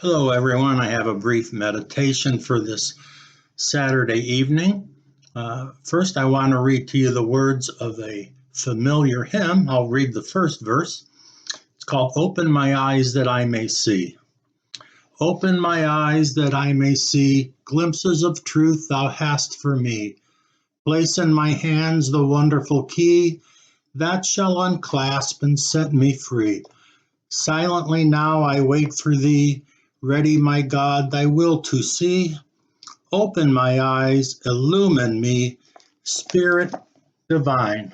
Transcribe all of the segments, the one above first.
Hello, everyone. I have a brief meditation for this Saturday evening. First, I want to read to you the words of a familiar hymn. I'll read the first verse. It's called Open My Eyes That I May See. Open my eyes that I may see glimpses of truth thou hast for me. Place in my hands the wonderful key that shall unclasp and set me free. Silently now I wait for thee, ready, my God, thy will to see. Open my eyes, illumine me, Spirit divine.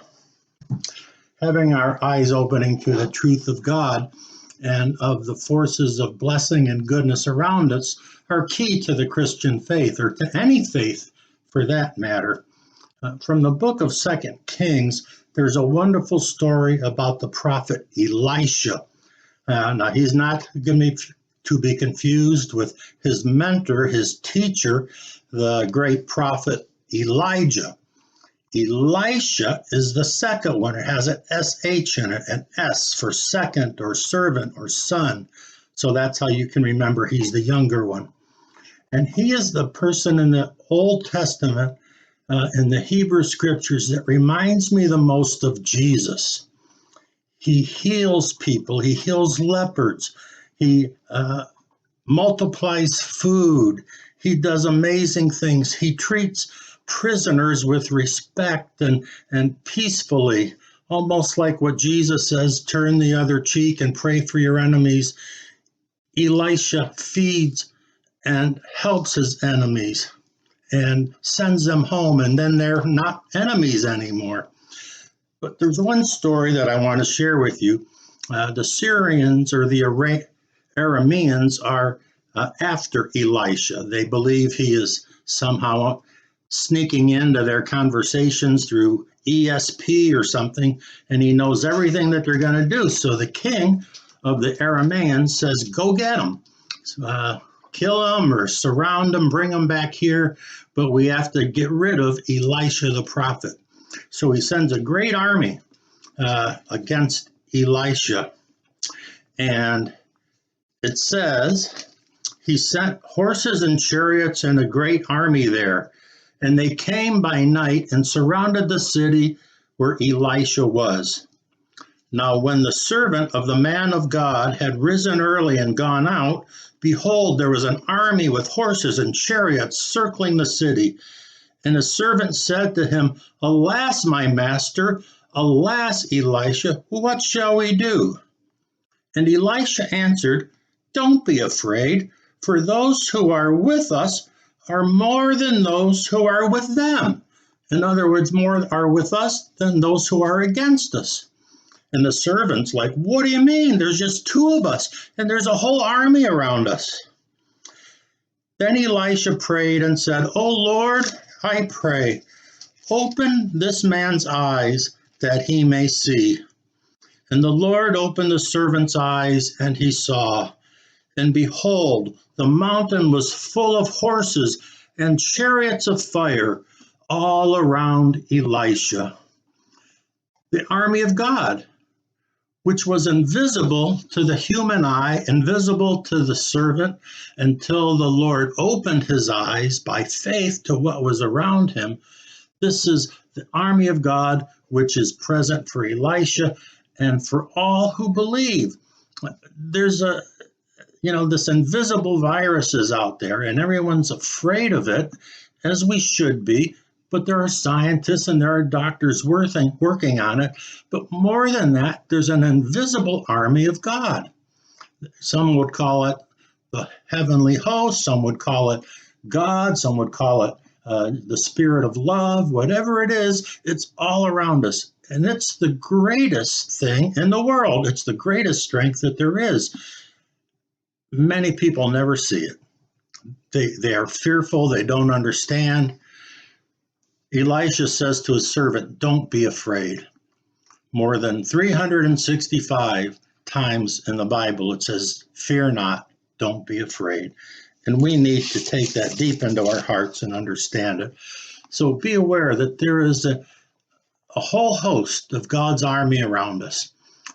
Having our eyes opening to the truth of God and of the forces of blessing and goodness around us are key to the Christian faith, or to any faith for that matter. From the book of 2 Kings, there's a wonderful story about the prophet Elisha. Now, he's not going to be confused with his mentor, his teacher, the great prophet Elijah. Elisha is the second one. It has an SH in it, an S for second or servant or son. So that's how you can remember he's the younger one. And he is the person in the Old Testament, in the Hebrew scriptures, that reminds me the most of Jesus. He heals people. He heals lepers. He multiplies food. He does amazing things. He treats prisoners with respect and peacefully, almost like what Jesus says, turn the other cheek and pray for your enemies. Elisha feeds and helps his enemies and sends them home, and then they're not enemies anymore. But there's one story that I want to share with you. The Syrians, or the Arameans, are after Elisha. They believe he is somehow sneaking into their conversations through ESP or something, and he knows everything that they're going to do. So the king of the Arameans says, go get him. Kill him or surround him, bring him back here, but we have to get rid of Elisha the prophet. So he sends a great army against Elisha. And it says he sent horses and chariots and a great army there. And they came by night and surrounded the city where Elisha was. Now, when the servant of the man of God had risen early and gone out, behold, there was an army with horses and chariots circling the city. And the servant said to him, Alas, my master, alas, Elisha, what shall we do? And Elisha answered, Don't be afraid, for those who are with us are more than those who are with them. In other words, more are with us than those who are against us. And the servant's like, What do you mean? There's just two of us, and there's a whole army around us. Then Elisha prayed and said, O Lord, I pray, open this man's eyes that he may see. And the Lord opened the servant's eyes, and he saw. And behold, the mountain was full of horses and chariots of fire all around Elisha. The army of God, which was invisible to the human eye, invisible to the servant, until the Lord opened his eyes by faith to what was around him. This is the army of God, which is present for Elisha and for all who believe. There's this invisible virus is out there, and everyone's afraid of it, as we should be. But there are scientists and there are doctors working on it. But more than that, there's an invisible army of God. Some would call it the heavenly host. Some would call it God. Some would call it the spirit of love. Whatever it is, it's all around us. And it's the greatest thing in the world. It's the greatest strength that there is. Many people never see it. They are fearful. They don't understand. Elisha says to his servant, Don't be afraid. More than 365 times in the Bible it says, Fear not, don't be afraid. And we need to take that deep into our hearts and understand it. So be aware that there is a whole host of God's army around us.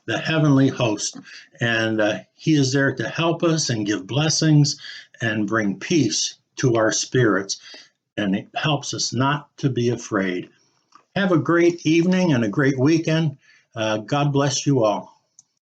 the heavenly host. And he is there to help us and give blessings and bring peace to our spirits. And it helps us not to be afraid. Have a great evening and a great weekend. God bless you all.